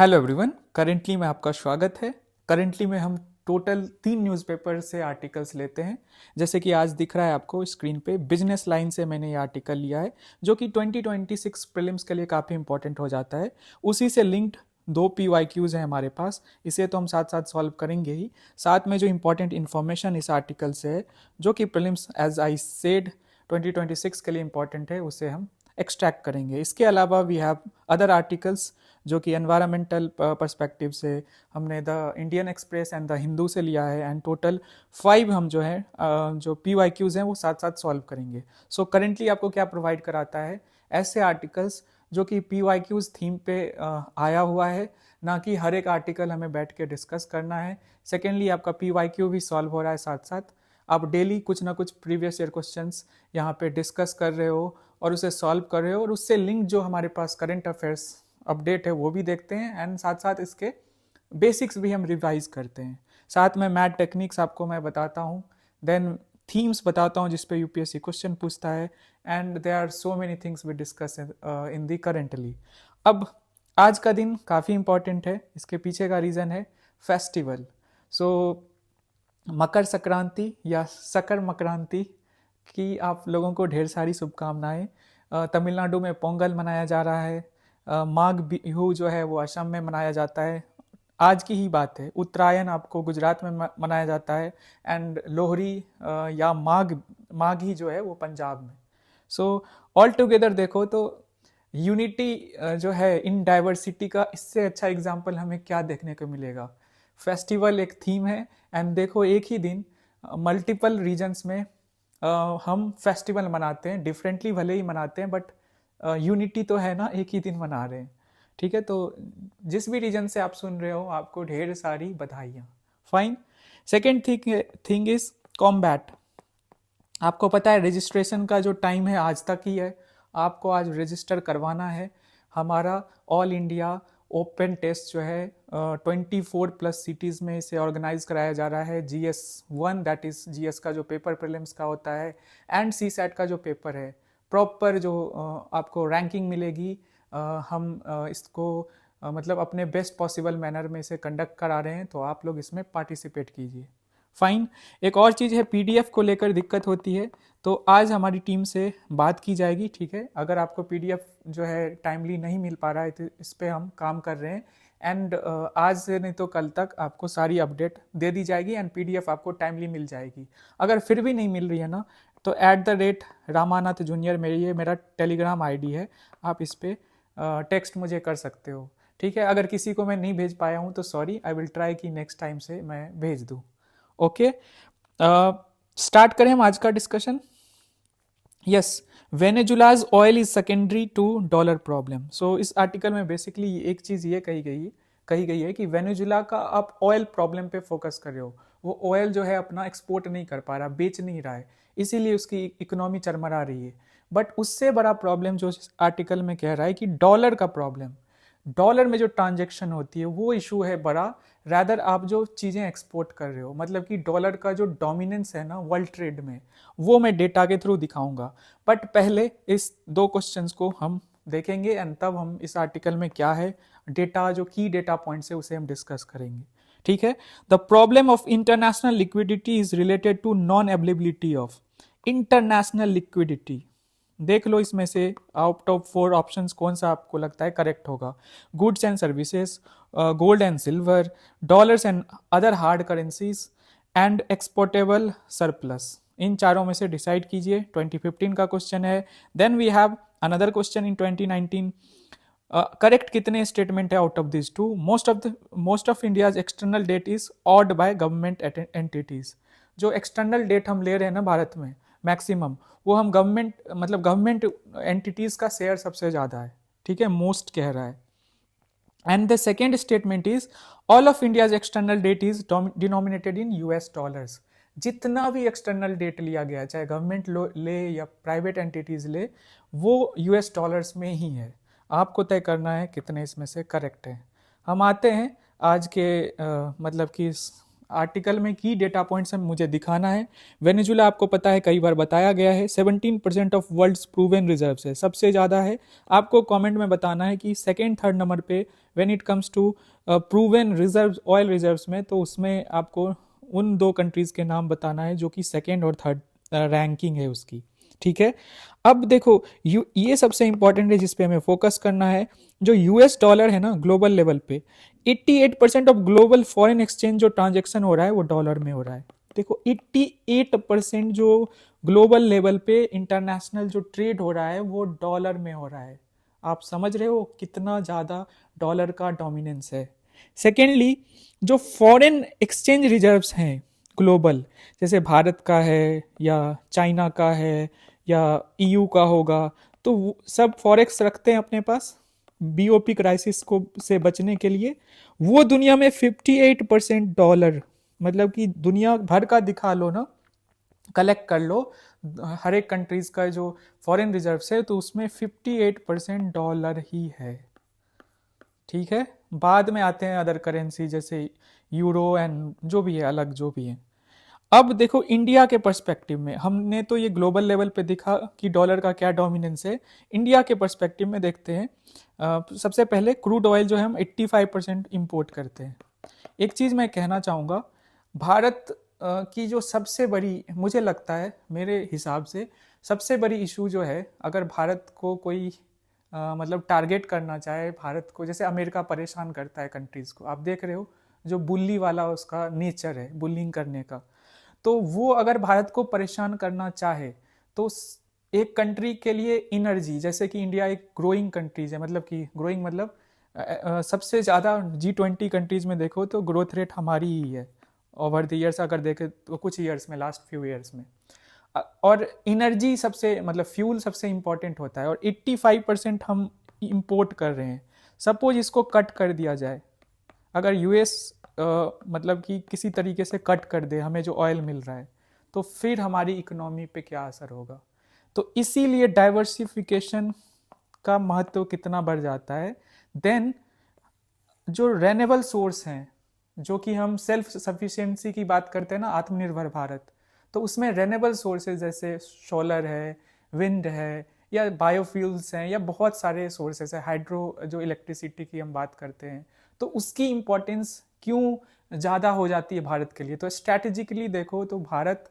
Hello everyone, currently में आपका स्वागत है। करेंटली में हम टोटल 3 न्यूज़पेपर से आर्टिकल्स लेते हैं। जैसे कि आज दिख रहा है आपको स्क्रीन पे, बिजनेस लाइन से मैंने ये आर्टिकल लिया है जो कि 2026 प्रीलिम्स के लिए काफ़ी इंपॉर्टेंट हो जाता है। उसी से लिंक्ड 2 PYQs हैं हमारे पास, इसे तो हम साथ साथ सॉल्व करेंगे ही। साथ में जो इंपॉर्टेंट इन्फॉर्मेशन इस आर्टिकल से है जो कि प्रीलिम्स एज आई सेड 2026 के लिए इंपॉर्टेंट है, उसे हम एक्सट्रैक्ट करेंगे। इसके अलावा वी हैव अदर आर्टिकल्स जो कि एनवायरमेंटल पर्सपेक्टिव से हमने the Indian express and the Hindu से लिया है, एंड टोटल 5 हम जो है जो PYQs हैं वो साथ साथ सॉल्व करेंगे। सो करेंटली आपको क्या प्रोवाइड कराता है, ऐसे आर्टिकल्स जो कि PYQs थीम पे आया हुआ है, ना कि हर एक आर्टिकल हमें बैठ के डिस्कस करना है। सेकेंडली आपका PYQ भी सॉल्व हो रहा है साथ साथ, आप डेली कुछ ना कुछ प्रीवियस ईयर क्वेश्चंस यहाँ पे डिस्कस कर रहे हो और उसे सॉल्व कर रहे हो, और उससे लिंक जो हमारे पास करंट अफेयर्स अपडेट है वो भी देखते हैं, एंड साथ साथ इसके बेसिक्स भी हम रिवाइज करते हैं। साथ में मैथ टेक्निक्स आपको मैं बताता हूँ, देन थीम्स बताता हूँ जिस पे यूपीएससी क्वेश्चन पूछता है, and there are so many things we discuss in the currently. अब आज का दिन काफ़ी इंपॉर्टेंट है, इसके पीछे का रीज़न है फेस्टिवल। सो मकर संक्रांति या शकर मकरांति की आप लोगों को ढेर सारी शुभकामनाएं। तमिलनाडु में पोंगल मनाया जा रहा है, माघ बिहू जो है वो असम में मनाया जाता है। आज की ही बात है, उत्तरायण आपको गुजरात में मनाया जाता है, एंड लोहड़ी या माघी जो है वो पंजाब में। सो ऑल टुगेदर देखो तो यूनिटी जो है इन डाइवर्सिटी का, इससे अच्छा एग्जाम्पल हमें क्या देखने को मिलेगा। फेस्टिवल एक थीम है, एंड देखो एक ही दिन मल्टीपल रीजन्स में हम फेस्टिवल मनाते हैं, डिफरेंटली भले ही मनाते हैं, बट यूनिटी तो है ना, एक ही दिन मना रहे हैं। ठीक है, तो जिस भी रीजन से आप सुन रहे हो आपको ढेर सारी बधाइयाँ। Fine. Second thing is combat. आपको पता है रजिस्ट्रेशन का जो टाइम है आज तक ही है, आपको आज रजिस्टर करवाना है। हमारा ऑल इंडिया ओपन टेस्ट जो है 24+ सिटीज़ में इसे ऑर्गेनाइज कराया जा रहा है। GS1 दैट इज़ GS का जो पेपर प्रीलिम्स का होता है, एंड CSAT का जो पेपर है, प्रॉपर जो आपको रैंकिंग मिलेगी। हम इसको मतलब अपने बेस्ट पॉसिबल मैनर में इसे कंडक्ट करा रहे हैं, तो आप लोग इसमें पार्टिसिपेट कीजिए। फाइन। एक और चीज़ है, PDF को लेकर दिक्कत होती है, तो आज हमारी टीम से बात की जाएगी। ठीक है, अगर आपको PDF जो है टाइमली नहीं मिल पा रहा है तो इस पर हम काम कर रहे हैं, एंड आज से नहीं तो कल तक आपको सारी अपडेट दे दी जाएगी, एंड PDF आपको टाइमली मिल जाएगी। अगर फिर भी नहीं मिल रही है ना, तो @रामानाथ जूनियर मेरा टेलीग्राम ID है, आप इस पर टेक्स्ट मुझे कर सकते हो। ठीक है, अगर किसी को मैं नहीं भेज पाया हूँ तो सॉरी, आई विल ट्राई कि नेक्स्ट टाइम से मैं भेज दूँ। ओके, स्टार्ट करें हम आज का discussion. Yes, Venezuela's oil is secondary to dollar problem. So इस आर्टिकल में बेसिकली एक चीज ये कही गई है कि वेनेजुला का आप ऑयल प्रॉब्लम पे फोकस कर रहे हो। वो ऑयल जो है अपना एक्सपोर्ट नहीं कर पा रहा, बेच नहीं रहा है, इसीलिए उसकी इकोनॉमी चरमरा रही है। बट उससे बड़ा प्रॉब्लम जो आर्टिकल में कह रहा है कि डॉलर का प्रॉब्लम, डॉलर में जो ट्रांजेक्शन होती है वो इशू है बड़ा, रैदर आप जो चीज़ें एक्सपोर्ट कर रहे हो। मतलब कि डॉलर का जो डोमिनेंस है ना वर्ल्ड ट्रेड में, वो मैं डेटा के थ्रू दिखाऊंगा। बट पहले इस 2 क्वेश्चंस को हम देखेंगे, एंड तब हम इस आर्टिकल में क्या है डेटा, जो की डेटा पॉइंट्स है उसे हम डिस्कस करेंगे। ठीक है, the problem of international liquidity is related to non availability of international liquidity. देख लो इसमें से आउट ऑफ 4 ऑप्शंस कौन सा आपको लगता है करेक्ट होगा। Goods and services, gold and silver, dollars and other hard currencies, and exportable surplus. इन चारों में से डिसाइड कीजिए। 2015 का क्वेश्चन है। Then we have another question in 2019। Correct कितने स्टेटमेंट है out of this two? Most of India's external debt is owed by government entities. जो एक्सटर्नल डेट हम ले रहे हैं ना भारत में मैक्सिमम, वो हम गवर्नमेंट एंटिटीज का शेयर सबसे ज्यादा है। ठीक है, मोस्ट कह रहा है। And the second statement is all of India's external debt is denominated in US dollars. जितना भी एक्सटर्नल डेट लिया गया, चाहे गवर्नमेंट ले या प्राइवेट एंटिटीज ले, वो US डॉलर्स में ही है। आपको तय करना है कितने इसमें से करेक्ट है। हम आते हैं आज के मतलब कि आर्टिकल में की डेटा पॉइंट्स मुझे दिखाना है। वेनेजुला आपको पता है कई बार बताया गया है, 17% ऑफ वर्ल्ड्स प्रूवन रिजर्व्स है, सबसे ज़्यादा है। आपको कमेंट में बताना है कि सेकेंड थर्ड नंबर पे when it comes to proven reserves oil reserves में, तो उसमें आपको उन दो कंट्रीज़ के नाम बताना है जो कि सेकेंड और थर्ड रैंकिंग है उसकी। ठीक है, अब देखो ये सबसे इंपॉर्टेंट है जिस पे हमें फोकस करना है। जो यूएस डॉलर है ना ग्लोबल लेवल पे, 88% ऑफ ग्लोबल फॉरेन एक्सचेंज जो ट्रांजेक्शन हो रहा है वो डॉलर में हो रहा है। देखो 88% जो ग्लोबल लेवल पे इंटरनेशनल जो ट्रेड हो रहा है वो डॉलर में हो रहा है। आप समझ रहे हो कितना ज़्यादा डॉलर का डोमिनेंस है। सेकेंडली, जो फॉरेन एक्सचेंज रिजर्व्स हैं ग्लोबल, जैसे भारत का है या चाइना का है या ईयू का होगा, तो सब फॉरेक्स रखते हैं अपने पास बीओपी क्राइसिस को से बचने के लिए। वो दुनिया में 58% डॉलर, मतलब कि दुनिया भर का दिखा लो ना, कलेक्ट कर लो हर एक कंट्रीज का जो फॉरेन रिजर्व्स है, तो उसमें 58% डॉलर ही है। ठीक है, बाद में आते हैं अदर करेंसी जैसे यूरो एंड जो भी है अलग जो भी है। अब देखो इंडिया के पर्सपेक्टिव में, हमने तो ये ग्लोबल लेवल पे दिखा कि डॉलर का क्या डोमिनेंस है। इंडिया के पर्सपेक्टिव में देखते हैं। सबसे पहले क्रूड ऑयल जो है हम 85% इंपोर्ट करते हैं। एक चीज़ मैं कहना चाहूँगा, भारत की जो सबसे बड़ी, मुझे लगता है मेरे हिसाब से सबसे बड़ी इशू जो है, अगर भारत को कोई मतलब टारगेट करना चाहे भारत को, जैसे अमेरिका परेशान करता है कंट्रीज़ को, आप देख रहे हो जो बुल्ली वाला उसका नेचर है बुलिंग करने का, तो वो अगर भारत को परेशान करना चाहे तो एक कंट्री के लिए एनर्जी, जैसे कि इंडिया एक ग्रोइंग कंट्रीज है, मतलब कि ग्रोइंग मतलब सबसे ज़्यादा G20 कंट्रीज में देखो तो ग्रोथ रेट हमारी ही है ओवर द ईयर्स, अगर देखें तो कुछ ईयर्स में, लास्ट फ्यू ईयर्स में। और एनर्जी सबसे, मतलब फ्यूल सबसे इंपॉर्टेंट होता है, और 85% हम इंपोर्ट कर रहे हैं। सपोज इसको कट कर दिया जाए, अगर यूएस मतलब कि किसी तरीके से कट कर दे हमें जो ऑयल मिल रहा है, तो फिर हमारी इकोनॉमी पे क्या असर होगा। तो इसीलिए डाइवर्सिफिकेशन का महत्व कितना बढ़ जाता है। देन जो रेन्यूएबल सोर्स हैं, जो कि हम सेल्फ सफिशिएंसी की बात करते हैं ना, आत्मनिर्भर भारत, तो उसमें रेन्यूएबल सोर्सेज जैसे सोलर है, विंड है, या बायोफ्यूल्स हैं, या बहुत सारे सोर्सेज है, हाइड्रो जो इलेक्ट्रिसिटी की हम बात करते हैं, तो उसकी इम्पोर्टेंस क्यों ज़्यादा हो जाती है भारत के लिए। तो स्ट्रैटेजिकली देखो तो भारत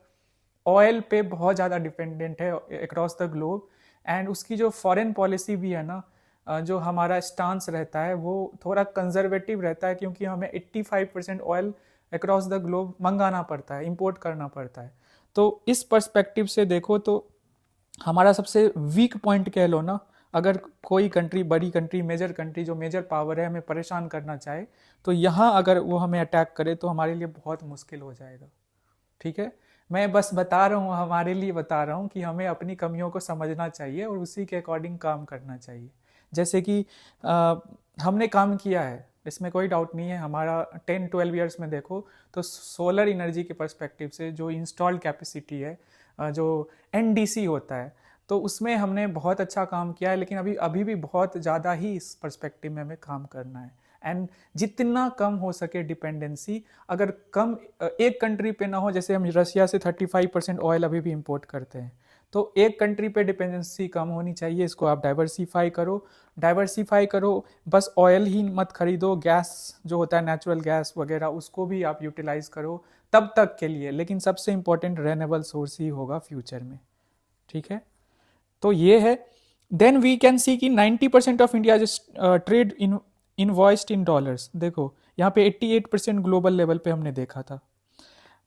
ऑयल पे बहुत ज़्यादा डिपेंडेंट है अक्रॉस द ग्लोब, एंड उसकी जो फॉरेन पॉलिसी भी है ना, जो हमारा स्टांस रहता है वो थोड़ा कंजर्वेटिव रहता है, क्योंकि हमें 85% ऑयल अक्रॉस द ग्लोब मंगाना पड़ता है, इंपोर्ट करना पड़ता है। तो इस पर्सपेक्टिव से देखो तो हमारा सबसे वीक पॉइंट कह लो ना, अगर कोई कंट्री, बड़ी कंट्री, मेजर कंट्री, जो मेजर पावर है, हमें परेशान करना चाहे, तो यहाँ अगर वो हमें अटैक करे तो हमारे लिए बहुत मुश्किल हो जाएगा। ठीक है, मैं बस बता रहा हूँ, हमारे लिए बता रहा हूँ कि हमें अपनी कमियों को समझना चाहिए और उसी के अकॉर्डिंग काम करना चाहिए। जैसे कि हमने काम किया है, इसमें कोई डाउट नहीं है। हमारा 10-12 ईयर्स में देखो तो सोलर एनर्जी के पर्सपेक्टिव से जो इंस्टॉल्ड कैपेसिटी है, जो एनडीसी होता है, तो उसमें हमने बहुत अच्छा काम किया है, लेकिन अभी भी बहुत ज़्यादा ही इस पर्सपेक्टिव में हमें काम करना है। एंड जितना कम हो सके डिपेंडेंसी, अगर कम एक कंट्री पे ना हो, जैसे हम रशिया से 35% ऑयल अभी भी इंपोर्ट करते हैं, तो एक कंट्री पे डिपेंडेंसी कम होनी चाहिए। इसको आप डाइवर्सिफाई करो, बस ऑयल ही मत खरीदो, गैस जो होता है नेचुरल गैस वगैरह उसको भी आप यूटिलाइज करो तब तक के लिए, लेकिन सबसे इंपॉर्टेंट रेन्यूएबल सोर्स ही होगा फ्यूचर में। ठीक है, तो ये है। देन वी कैन सी कि 90% of India trade invoiced in dollars. देखो यहाँ पे 88% ग्लोबल लेवल पे हमने देखा था।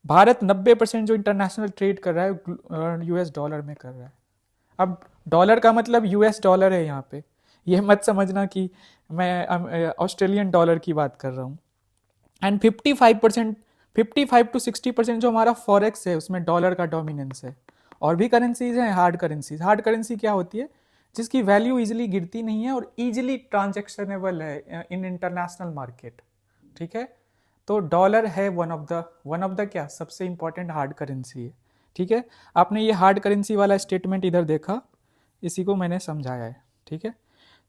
भारत 90% जो इंटरनेशनल ट्रेड कर रहा है यूएस डॉलर में कर रहा है। अब डॉलर का मतलब यूएस डॉलर है यहाँ पे, ये मत समझना कि मैं ऑस्ट्रेलियन डॉलर की बात कर रहा हूँ। एंड 55% जो हमारा फॉरेक्स है उसमें डॉलर का डोमिनेंस है। और भी करेंसीज हैं हार्ड करेंसीज। हार्ड करेंसी क्या होती है? जिसकी वैल्यू इजिली गिरती नहीं है और इजिली ट्रांजेक्शनेबल है इन इंटरनेशनल मार्केट। ठीक है, तो डॉलर है वन ऑफ द क्या सबसे इंपॉर्टेंट हार्ड करेंसी है। ठीक है, आपने ये हार्ड करेंसी वाला स्टेटमेंट इधर देखा, इसी को मैंने समझाया है। ठीक है,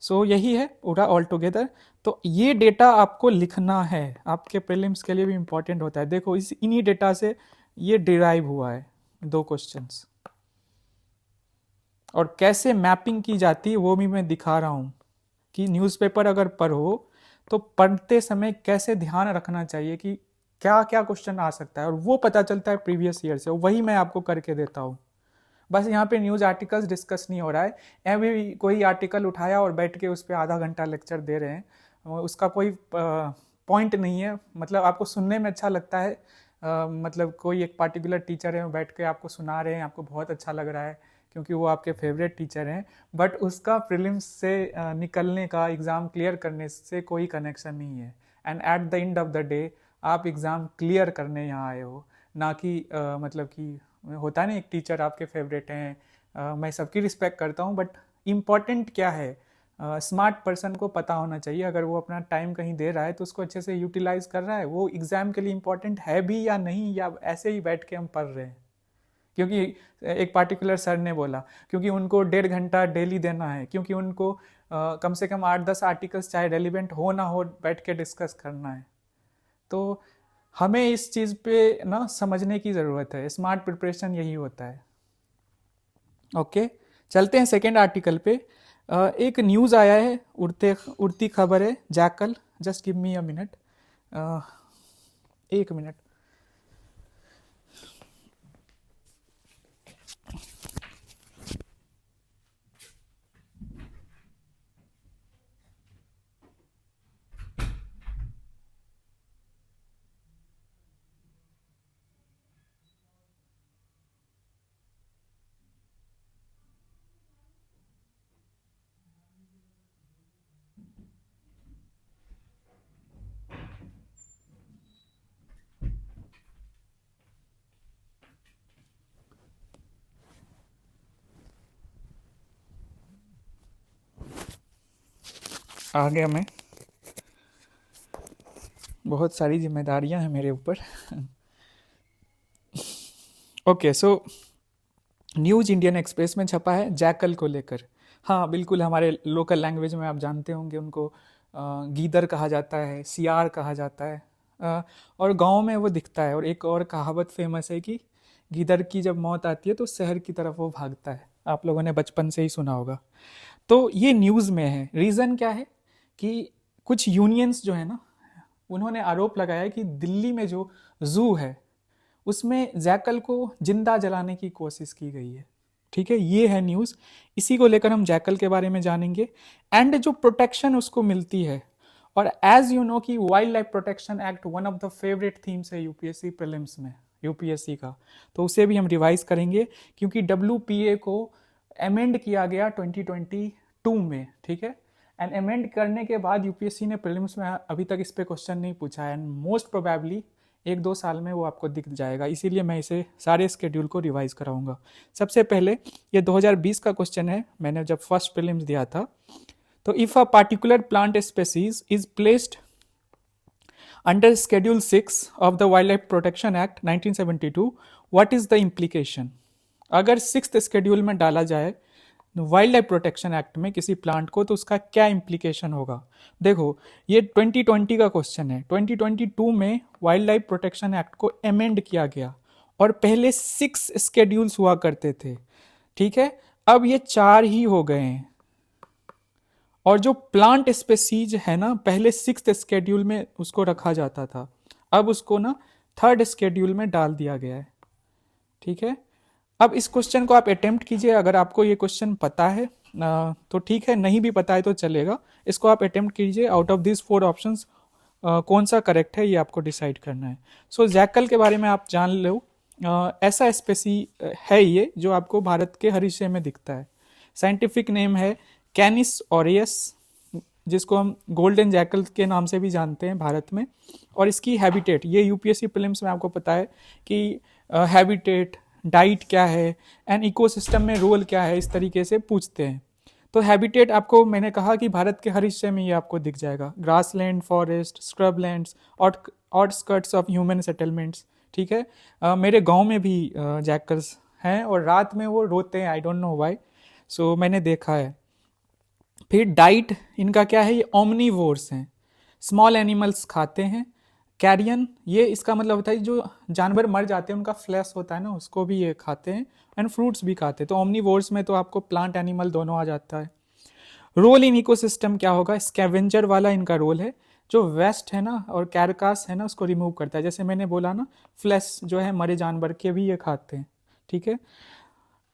सो यही है पूरा ऑल टुगेदर। तो ये डेटा आपको लिखना है, आपके प्रीलिम्स के लिए भी इंपॉर्टेंट होता है। देखो इस इन्हीं डेटा से ये डिराइव हुआ है 2 क्वेश्चंस, और कैसे मैपिंग की जाती है वो भी मैं दिखा रहा हूँ कि न्यूज़पेपर अगर पढ़ो तो पढ़ते समय कैसे ध्यान रखना चाहिए कि क्या क्या क्वेश्चन आ सकता है, और वो पता चलता है प्रीवियस ईयर से, वही मैं आपको करके देता हूँ। बस यहाँ पे न्यूज़ आर्टिकल्स डिस्कस नहीं हो रहा है, अभी कोई आर्टिकल उठाया और बैठ के उस पर आधा घंटा लेक्चर दे रहे हैं, उसका कोई पॉइंट नहीं है। मतलब आपको सुनने में अच्छा लगता है, मतलब कोई एक पार्टिकुलर टीचर है बैठ के आपको सुना रहे हैं, आपको बहुत अच्छा लग रहा है क्योंकि वो आपके फेवरेट टीचर हैं, बट उसका प्रीलिम्स से निकलने का, एग्ज़ाम क्लियर करने से कोई कनेक्शन नहीं है। And at the end of the day आप एग्ज़ाम क्लियर करने यहाँ आए हो, ना कि मतलब कि होता है ना एक टीचर आपके फेवरेट हैं। मैं सबकी रिस्पेक्ट करता हूँ, बट इम्पॉर्टेंट क्या है, स्मार्ट पर्सन को पता होना चाहिए अगर वो अपना टाइम कहीं दे रहा है तो उसको अच्छे से यूटिलाइज कर रहा है, वो एग्ज़ाम के लिए इम्पोर्टेंट है भी या नहीं, या ऐसे ही बैठ के हम पढ़ रहे हैं क्योंकि एक पार्टिकुलर सर ने बोला, क्योंकि उनको 1.5 घंटा डेली देना है, क्योंकि उनको कम से कम 8-10 आर्टिकल्स चाहे रेलिवेंट हो ना हो बैठ के डिस्कस करना है। तो हमें इस चीज़ पे ना समझने की ज़रूरत है, स्मार्ट प्रिपरेशन यही होता है। ओके, चलते हैं सेकेंड आर्टिकल पे। एक न्यूज़ आया है, उड़ती खबर है, jackal. Just give me a minute, 1 मिनट। आ गया मैं, बहुत सारी जिम्मेदारियां हैं मेरे ऊपर। Okay, so news Indian Express में छपा है जैकल को लेकर। हाँ बिल्कुल, हमारे लोकल लैंग्वेज में आप जानते होंगे उनको गीदड़ कहा जाता है, सियार कहा जाता है, और गांव में वो दिखता है। और एक और कहावत फेमस है कि गीदड़ की जब मौत आती है तो शहर की तरफ वो भागता है, आप लोगों ने बचपन से ही सुना होगा। तो ये न्यूज़ में है। रीज़न क्या है कि कुछ यूनियंस जो है ना, उन्होंने आरोप लगाया कि दिल्ली में जो जू है उसमें जैकल को जिंदा जलाने की कोशिश की गई है। ठीक है, ये है न्यूज़, इसी को लेकर हम जैकल के बारे में जानेंगे एंड जो प्रोटेक्शन उसको मिलती है। और एज यू नो कि wild life protection act one of the favourite themes है यूपीएससी प्रीलिम्स में, यूपीएससी का, तो उसे भी हम रिवाइज करेंगे क्योंकि डब्ल्यूपीए को अमेंड किया गया 2022 में। ठीक है, एंड अमेंड करने के बाद यूपीएससी ने प्रीलिम्स में अभी तक इस पे क्वेश्चन नहीं पूछा है, एंड मोस्ट प्रोबेबली 1-2 साल में वो आपको दिख जाएगा, इसीलिए मैं इसे सारे स्केड्यूल को रिवाइज कराऊंगा। सबसे पहले ये 2020 का क्वेश्चन है, मैंने जब फर्स्ट प्रीलिम्स दिया था। तो if a particular plant species is placed under Schedule 6 of the wild life protection act 1972, what is the implication? अगर 6th शेड्यूल में डाला जाए वाइल्ड लाइफ प्रोटेक्शन एक्ट में किसी प्लांट को, तो उसका क्या इम्प्लीकेशन होगा? देखो ये 2020 का क्वेश्चन है। 2022 में वाइल्ड लाइफ प्रोटेक्शन एक्ट को अमेंड किया गया और पहले 6 स्केड्यूल्स हुआ करते थे। ठीक है, अब ये 4 ही हो गए हैं। और जो प्लांट स्पेसीज है ना, पहले 6th शेड्यूल में उसको रखा जाता था, अब उसको ना 3rd शेड्यूल में डाल दिया गया है। ठीक है, अब इस क्वेश्चन को आप अटेम्प्ट कीजिए, अगर आपको ये क्वेश्चन पता है तो ठीक है, नहीं भी पता है तो चलेगा। इसको आप अटेम्प्ट कीजिए, आउट ऑफ दिस 4 ऑप्शंस कौन सा करेक्ट है ये आपको डिसाइड करना है। सो जैकल के बारे में आप जान लो, ऐसा स्पेसी है ये जो आपको भारत के हर हिस्से में दिखता है। साइंटिफिक नेम है कैनिस ऑरियस, जिसको हम गोल्डन जैकल के नाम से भी जानते हैं भारत में। और इसकी हैबिटेट, ये यूपीएससी प्रीलिम्स में आपको पता है कि हैबिटेट, डाइट क्या है एंड इकोसिस्टम में रोल क्या है, इस तरीके से पूछते हैं। तो हैबिटेट आपको मैंने कहा कि भारत के हर हिस्से में ये आपको दिख जाएगा, grassland, forest, scrublands, outskirts of human settlements. ठीक है, मेरे गांव में भी जैकल्स हैं और रात में वो रोते हैं, आई डोंट नो व्हाई, सो मैंने देखा है। फिर डाइट इनका क्या है, ये ओमनीवोर्स हैं, स्मॉल एनिमल्स खाते हैं। कैरियन, ये इसका मतलब होता है जो जानवर मर जाते हैं उनका फ्लैश होता है ना, उसको भी ये खाते हैं। एंड फ्रूट्स भी खाते हैं। तो ओमनीवोर्स में तो आपको प्लांट एनिमल दोनों आ जाता है। रोल इन इकोसिस्टम क्या होगा, स्कैवेंजर वाला इनका रोल है, जो वेस्ट है ना और कैरकास है ना उसको रिमूव करता है। जैसे मैंने बोला ना, फ्लैश जो है मरे जानवर के भी ये खाते हैं। ठीक है,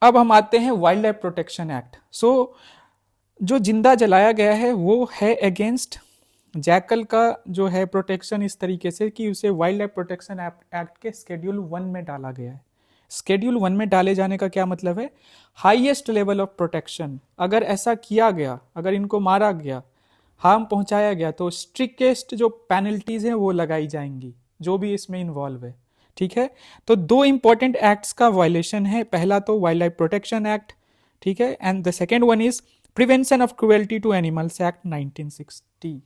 अब हम आते हैं वाइल्ड लाइफ प्रोटेक्शन एक्ट। सो जो जिंदा जलाया गया है वो है अगेंस्ट जैकल का जो है प्रोटेक्शन, इस तरीके से कि उसे वाइल्ड लाइफ प्रोटेक्शन एक्ट के शेड्यूल 1 में डाला गया है। शेड्यूल 1 में डाले जाने का क्या मतलब है, हाईएस्ट लेवल ऑफ प्रोटेक्शन। अगर ऐसा किया गया, अगर इनको मारा गया, हार्म पहुंचाया गया, तो स्ट्रिक्टेस्ट जो पेनल्टीज हैं वो लगाई जाएंगी जो भी इसमें इन्वॉल्व है। ठीक है, तो दो इंपॉर्टेंट एक्ट्स का वायलेशन है। पहला तो वाइल्ड लाइफ प्रोटेक्शन एक्ट, ठीक है, and the second one is prevention of cruelty to animals act 1960।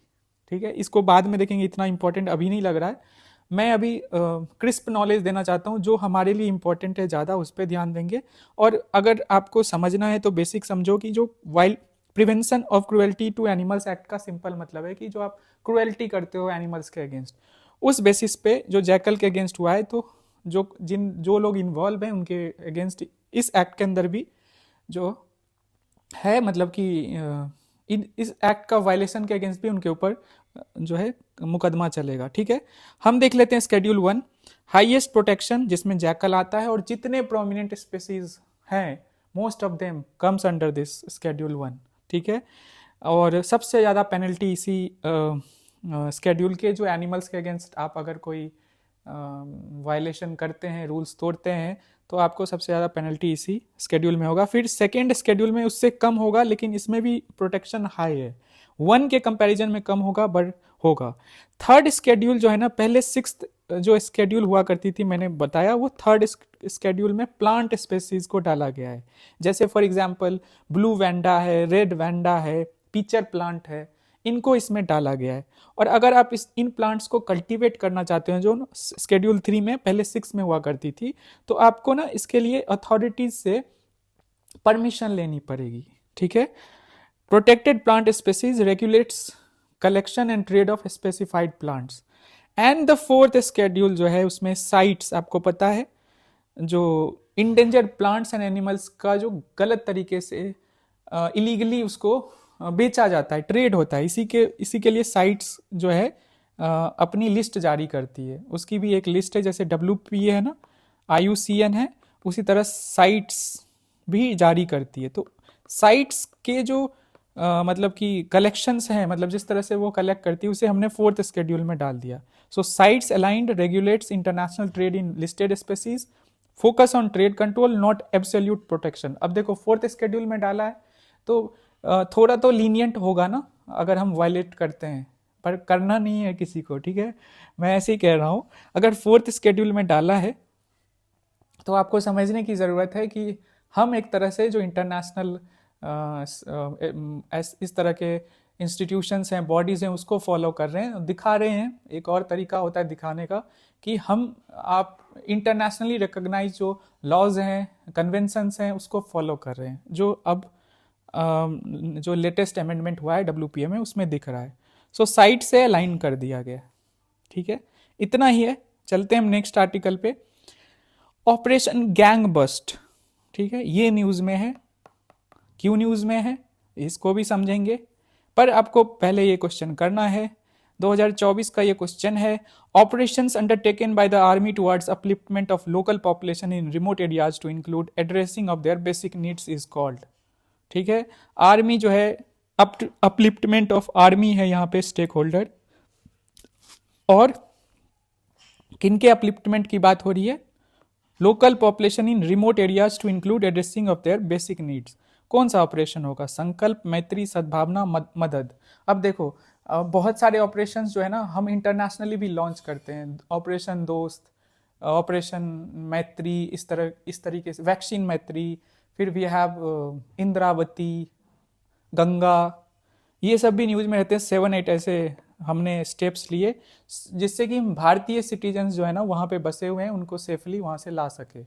ठीक है, इसको बाद में देखेंगे, इतना इंपॉर्टेंट अभी नहीं लग रहा है। मैं अभी क्रिस्प नॉलेज देना चाहता हूँ, जो हमारे लिए इंपॉर्टेंट है ज़्यादा उस पर ध्यान देंगे। और अगर आपको समझना है तो बेसिक समझो कि जो wild prevention of cruelty to animals act का सिंपल मतलब है कि जो आप क्रुएल्टी करते हो एनिमल्स के अगेंस्ट, उस बेसिस पे जो जैकल के अगेंस्ट हुआ है, तो जो लोग इन्वॉल्व हैं उनके अगेंस्ट इस एक्ट के अंदर भी जो है, मतलब कि इस एक्ट का वायलेशन के अगेंस्ट भी उनके ऊपर जो है मुकदमा चलेगा। ठीक है, हम देख लेते हैं शेड्यूल 1, हाईएस्ट प्रोटेक्शन, जिसमें जैकल आता है और जितने प्रोमिनेंट स्पीसीज हैं most of them comes under this schedule 1। ठीक है, और सबसे ज़्यादा पेनल्टी इसी शेड्यूल के जो एनिमल्स के अगेंस्ट आप अगर कोई वायलेशन करते हैं, रूल्स तोड़ते हैं, तो आपको सबसे ज़्यादा पेनल्टी इसी शेड्यूल में होगा। फिर सेकेंड शेड्यूल में उससे कम होगा, लेकिन इसमें भी प्रोटेक्शन हाई है, 1 के कंपैरिजन में कम होगा, बट होगा। थर्ड शेड्यूल जो है ना, पहले 6th जो शेड्यूल हुआ करती थी मैंने बताया, वो थर्ड शेड्यूल में प्लांट स्पेसीज को डाला गया है। जैसे फॉर एग्जांपल ब्लू वैंडा है, रेड वैंडा है, पिचर प्लांट है, इनको इसमें डाला गया है। और अगर आप इन प्लांट्स को कल्टीवेट करना चाहते हैं, जो शेड्यूल 3 में पहले 6 में हुआ करती थी, तो आपको ना इसके लिए अथॉरिटीज से परमिशन लेनी पड़ेगी। ठीक है, protected plant species regulates collection and trade off specified plants. And the fourth schedule जो है उसमें साइट्स, आपको पता है जो इंडेंजर्ड प्लांट्स एंड एनिमल्स का जो गलत तरीके से इलीगली उसको बेचा जाता है, ट्रेड होता है, इसी के लिए साइट्स जो है अपनी लिस्ट जारी करती है। उसकी भी एक लिस्ट है, जैसे WPA है ना, IUCN है, उसी तरह साइट्स भी जारी करती है। तो साइट्स के जो मतलब कि कलेक्शंस हैं, मतलब जिस तरह से वो कलेक्ट करती है, उसे हमने फोर्थ शेड्यूल में डाल दिया। So CITES aligned regulates international trade in listed species, focus on trade control not absolute protection. अब देखो फोर्थ शेड्यूल में डाला है तो थोड़ा तो लीनियंट होगा ना अगर हम वायलेट करते हैं, पर करना नहीं है किसी को। ठीक है, मैं ऐसे ही कह रहा हूँ, अगर फोर्थ शेड्यूल में डाला है तो आपको समझने की ज़रूरत है कि हम एक तरह से जो इंटरनेशनल इस तरह के इंस्टीट्यूशंस हैं, बॉडीज़ हैं, उसको फॉलो कर रहे हैं, दिखा रहे हैं। एक और तरीका होता है दिखाने का कि आप इंटरनेशनली रिकॉग्नाइज जो लॉज हैं, कन्वेंशंस हैं, उसको फॉलो कर रहे हैं, जो अब जो लेटेस्ट अमेंडमेंट हुआ है WPA में उसमें दिख रहा है। सो साइट से अलाइन कर दिया गया। ठीक है, इतना ही है। चलते हैं हम नेक्स्ट आर्टिकल पे, ऑपरेशन गैंग बस्ट। ठीक है, ये न्यूज़ में है, क्यों न्यूज़ में है इसको भी समझेंगे, पर आपको पहले ये क्वेश्चन करना है। 2024 का ये क्वेश्चन है, operations undertaken by the army towards upliftment of local population in remote areas to include addressing of their basic needs is called. ठीक है, आर्मी जो है, अपलिफ्टमेंट ऑफ आर्मी है यहाँ पे स्टेक होल्डर, और किनके अपलिफ्टमेंट की बात हो रही है, local population in remote areas to include addressing of their basic needs. कौन सा ऑपरेशन होगा, संकल्प, मैत्री, सद्भावना, मदद। अब देखो बहुत सारे ऑपरेशंस जो है ना हम इंटरनेशनली भी लॉन्च करते हैं, ऑपरेशन दोस्त, ऑपरेशन मैत्री, इस तरीके से, वैक्सीन मैत्री, फिर वी हैव इंद्रावती, गंगा, ये सब भी न्यूज़ में रहते हैं। 7-8 ऐसे हमने स्टेप्स लिए जिससे कि भारतीय सिटीजन्स जो है ना वहाँ पे बसे हुए हैं उनको सेफली वहाँ से ला सके।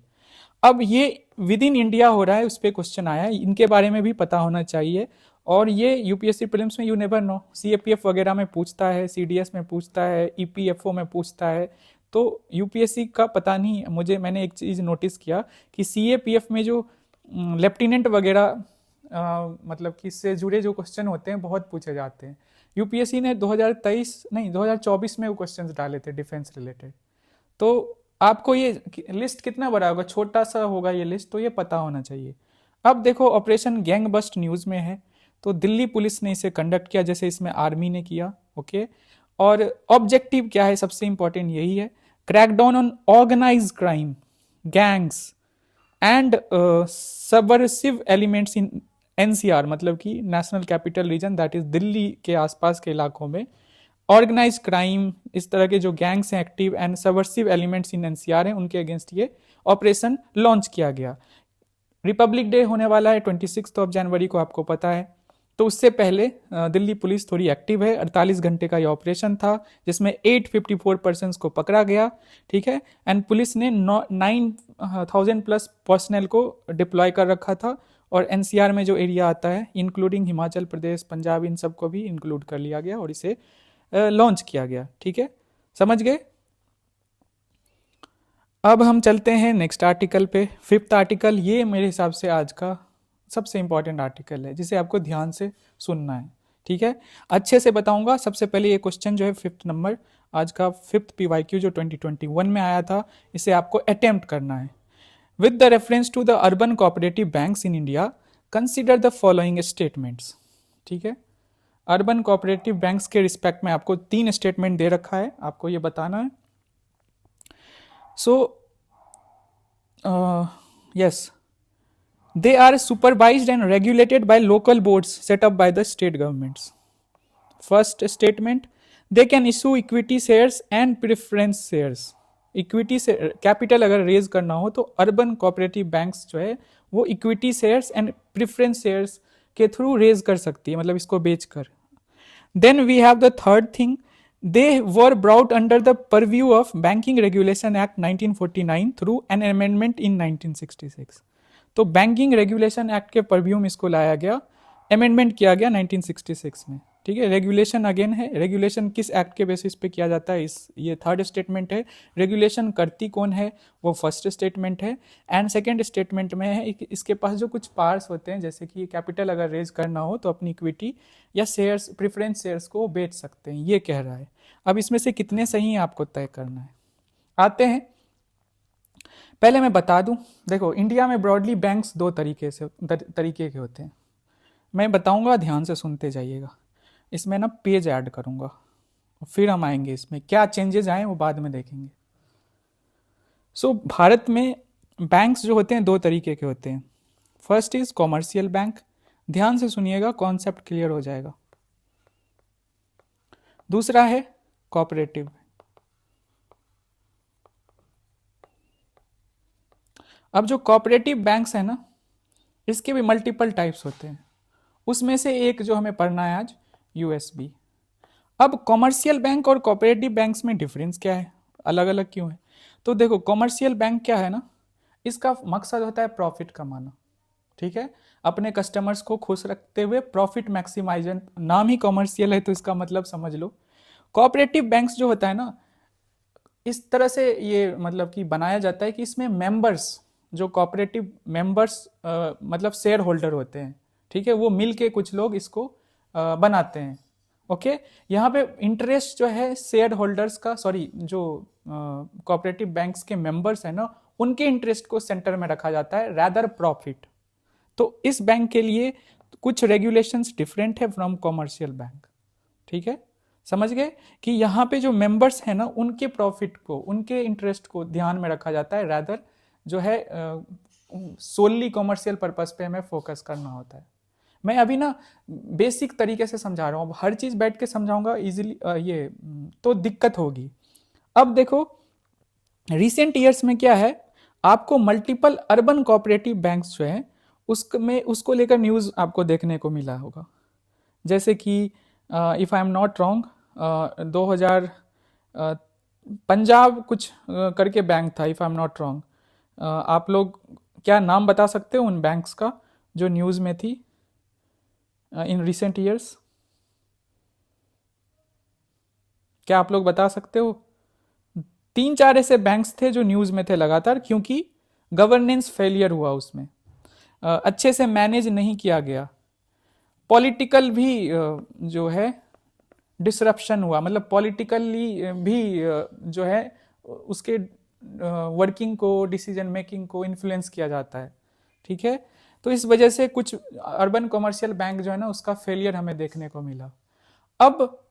अब ये विद इन इंडिया हो रहा है, उस पर क्वेश्चन आया है, इनके बारे में भी पता होना चाहिए। और ये यूपीएससी प्रीलिम्स में यू नेवर नो, सीएपीएफ वगैरह में पूछता है, सीडीएस में पूछता है, ईपीएफओ में पूछता है। तो यूपीएससी का पता नहीं, मैंने एक चीज़ नोटिस किया कि सीएपीएफ में जो लेफ्टिनेंट वगैरह मतलब कि इससे जुड़े जो क्वेश्चन होते हैं बहुत पूछे जाते हैं। यूपीएससी ने 2024 में वो क्वेश्चंस डाले थे डिफेंस रिलेटेड। तो आपको ये लिस्ट कितना बड़ा होगा, छोटा सा होगा ये लिस्ट, तो ये पता होना चाहिए। अब देखो ऑपरेशन गैंग बस्ट न्यूज में है, तो दिल्ली पुलिस ने इसे कंडक्ट किया जैसे इसमें आर्मी ने किया। ओके, और ऑब्जेक्टिव क्या है, सबसे इंपॉर्टेंट यही है, crackdown on organise crime, gangs and subversive elements in NCR, मतलब कि national capital region, that is Delhi के आसपास के इलाकों में ऑर्गेनाइज क्राइम, इस तरह के जो गैंग्स हैं active and subversive elements in NCR हैं, उनके अगेंस्ट ये ऑपरेशन लॉन्च किया गया। रिपब्लिक डे होने वाला है 26 जनवरी को, आपको पता है। तो उससे पहले दिल्ली पुलिस थोड़ी एक्टिव है। 48 घंटे का ये ऑपरेशन था जिसमें 854 पर्सन्स को पकड़ा गया, ठीक है। एंड पुलिस ने 9,000 प्लस पर्सनल को डिप्लॉय कर रखा था, और एनसीआर में जो एरिया आता है इंक्लूडिंग हिमाचल प्रदेश, पंजाब, इन सबको भी इंक्लूड कर लिया गया और इसे लॉन्च किया गया, ठीक है, समझ गए। अब हम चलते हैं नेक्स्ट आर्टिकल पे, 5th आर्टिकल। ये मेरे हिसाब से आज का सबसे इंपॉर्टेंट आर्टिकल है जिसे आपको ध्यान से सुनना है, ठीक है, अच्छे से बताऊंगा। सबसे पहले ये क्वेश्चन जो है 5th नंबर आज का 5th पीवाईक्यू जो 2021 में आया था, इसे आपको अटेम्प्ट करना है। With the reference to the urban cooperative banks in India consider the following statements, ठीक है। अर्बन कोऑपरेटिव बैंक्स के रिस्पेक्ट में आपको 3 स्टेटमेंट दे रखा है, आपको ये बताना है। So, yes, they are supervised and regulated by local boards set up by the state governments. First statement, they can issue equity shares and preference shares. Equity से कैपिटल अगर रेज करना हो तो अर्बन कोऑपरेटिव बैंक्स जो है वो equity shares and preference shares के through raise कर सकती है, मतलब इसको बेचकर। Then we have the third thing, they were brought under the purview of Banking Regulation Act 1949 through an amendment in 1966. तो बैंकिंग रेगुलेशन एक्ट के परव्यू में इसको लाया गया, अमेंडमेंट किया गया 1966 में, ठीक है। रेगुलेशन अगेन है, रेगुलेशन किस एक्ट के बेसिस पे किया जाता है, ये थर्ड स्टेटमेंट है। रेगुलेशन करती कौन है, वो फर्स्ट स्टेटमेंट है। एंड सेकेंड स्टेटमेंट में है इसके पास जो कुछ पावर्स होते हैं, जैसे कि कैपिटल अगर रेज करना हो तो अपनी इक्विटी या शेयर्स, प्रेफरेंस शेयर्स को बेच सकते हैं, ये कह रहा है। अब इसमें से कितने सही हैं आपको तय करना है। आते हैं, पहले मैं बता दूं, देखो इंडिया में ब्रॉडली बैंक्स 2 तरीके के होते हैं। मैं बताऊंगा, ध्यान से सुनते जाइएगा। इसमें ना पेज ऐड करूंगा, फिर हम आएंगे इसमें क्या चेंजेस आए वो बाद में देखेंगे। सो भारत में बैंक्स जो होते हैं 2 तरीके के होते हैं। फर्स्ट इज कॉमर्शियल बैंक, ध्यान से सुनिएगा, कॉन्सेप्ट क्लियर हो जाएगा। दूसरा है कोऑपरेटिव। अब जो कोऑपरेटिव बैंक्स है ना, इसके भी मल्टीपल टाइप्स होते हैं, उसमें से एक जो हमें पढ़ना है आज, यूएसबी। अब कॉमर्शियल बैंक और कोऑपरेटिव बैंक्स में डिफरेंस क्या है, अलग अलग क्यों है? तो देखो कॉमर्शियल बैंक क्या है ना, इसका मकसद होता है प्रॉफिट कमाना, ठीक है, अपने कस्टमर्स को खुश रखते हुए प्रॉफिट मैक्सिमाइजेशन, नाम ही कॉमर्शियल है तो इसका मतलब समझ लो। कोऑपरेटिव बैंक्स जो होता है ना, इस तरह से ये मतलब कि बनाया जाता है कि इसमें मेंबर्स, जो कोऑपरेटिव मेंबर्स मतलब शेयर होल्डर होते हैं, ठीक है, वो मिल के कुछ लोग इसको बनाते हैं। ओके, यहाँ पे इंटरेस्ट जो है शेयर होल्डर्स का, सॉरी जो कोऑपरेटिव बैंक्स के मेंबर्स हैं ना, उनके इंटरेस्ट को सेंटर में रखा जाता है रैदर प्रॉफिट। तो इस बैंक के लिए कुछ रेगुलेशंस डिफरेंट है फ्रॉम कॉमर्शियल बैंक, ठीक है, समझ गए कि यहाँ पे जो मेंबर्स हैं ना, उनके प्रॉफिट को, उनके इंटरेस्ट को ध्यान में रखा जाता है, रैदर जो है सोनली कॉमर्शियल पर्पस पे हमें फोकस करना होता है। मैं अभी ना बेसिक तरीके से समझा रहा हूँ, हर चीज बैठ के समझाऊंगा इजीली ये तो दिक्कत होगी। अब देखो रिसेंट ईयर्स में क्या है, आपको मल्टीपल अर्बन कोऑपरेटिव बैंक्स जो है उसको लेकर न्यूज आपको देखने को मिला होगा। जैसे कि if I am not wrong 2000 Punjab कुछ करके बैंक था, if I am not wrong. आप लोग क्या नाम बता सकते हो उन बैंक्स का जो न्यूज में थी? In recent years? क्या आप लोग बता सकते हो? 3-4 ऐसे बैंक्स थे जो न्यूज़ में थे लगातार, क्योंकि गवर्नेंस फेलियर हुआ उसमें, अच्छे से मैनेज नहीं किया गया। पॉलिटिकल भी जो है डिसरप्शन हुआ, मतलब पॉलिटिकली भी जो है उसके वर्किंग को, डिसीजन मेकिंग को इन्फ्लुएंस किया जाता है। ठीक है, तो इस वजह से कुछ अर्बन कमर्शियल बैंक जो है ना उसका फेलियर हमें देखने को मिला। अब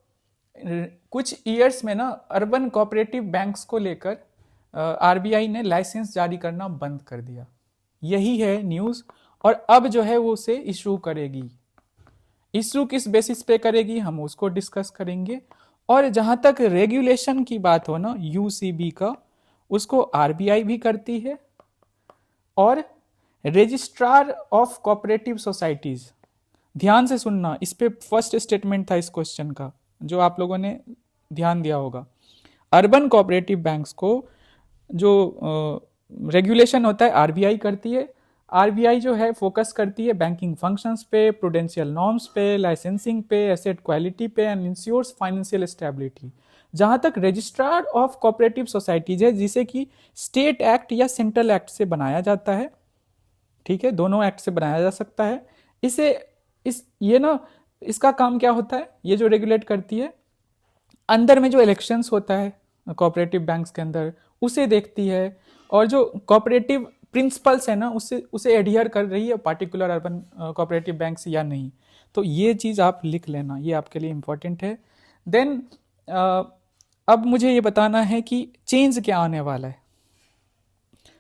कुछ ईयर्स में ना अर्बन कोऑपरेटिव बैंक्स को लेकर आरबीआई ने लाइसेंस जारी करना बंद कर दिया। यही है न्यूज़। और अब जो है वो उसे इशू करेगी। इशू किस बेसिस पे करेगी हम उसको डिस्कस करेंगे। और जहां तक रेगुलेशन की बात हो ना यूसीबी का, उसको आरबीआई भी करती है और रजिस्ट्रार ऑफ कोऑपरेटिव सोसाइटीज। ध्यान से सुनना, इस पे फर्स्ट स्टेटमेंट था इस क्वेश्चन का जो आप लोगों ने ध्यान दिया होगा। अर्बन कोऑपरेटिव बैंक्स को जो रेगुलेशन होता है आरबीआई करती है। आरबीआई जो है फोकस करती है बैंकिंग फंक्शंस पे, प्रूडेंशियल नॉर्म्स पे, लाइसेंसिंग पे, एसेट क्वालिटी पे एंड इंश्योर्स फाइनेंशियल स्टेबिलिटी। जहां तक रजिस्ट्रार ऑफ कोऑपरेटिव सोसाइटीज है, जिसे कि स्टेट एक्ट या सेंट्रल एक्ट से बनाया जाता है। ठीक है, दोनों एक्ट से बनाया जा सकता है इसे। ये ना इसका काम क्या होता है, ये जो रेगुलेट करती है, अंदर में जो इलेक्शंस होता है कोऑपरेटिव बैंक्स के अंदर उसे देखती है, और जो कोऑपरेटिव प्रिंसिपल्स है ना उसे एडियर कर रही है पार्टिकुलर अर्बन कोऑपरेटिव बैंक्स या नहीं। तो ये चीज़ आप लिख लेना, ये आपके लिए इंपॉर्टेंट है। देन अब मुझे ये बताना है कि चेंज क्या आने वाला है।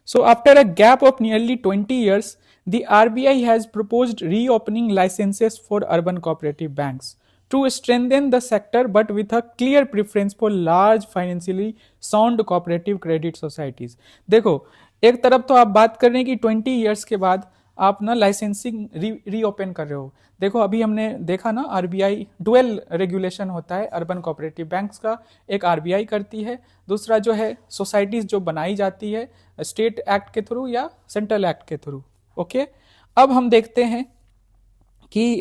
So after a gap of nearly 20 years, the RBI has proposed reopening licenses for urban cooperative banks to strengthen the sector, but with a clear preference for large financially sound cooperative credit societies. देखो, एक तरफ तो आप बात कर रहे हैं कि 20 ईयर्स के बाद आप ना लाइसेंसिंग रीओपन कर रहे हो। देखो अभी हमने देखा ना आरबीआई डुअल रेगुलेशन होता है अर्बन कोऑपरेटिव बैंक्स का, एक आरबीआई करती है, दूसरा जो है सोसाइटीज जो बनाई जाती है स्टेट एक्ट के थ्रू या सेंट्रल एक्ट के थ्रू। ओके, अब हम देखते हैं कि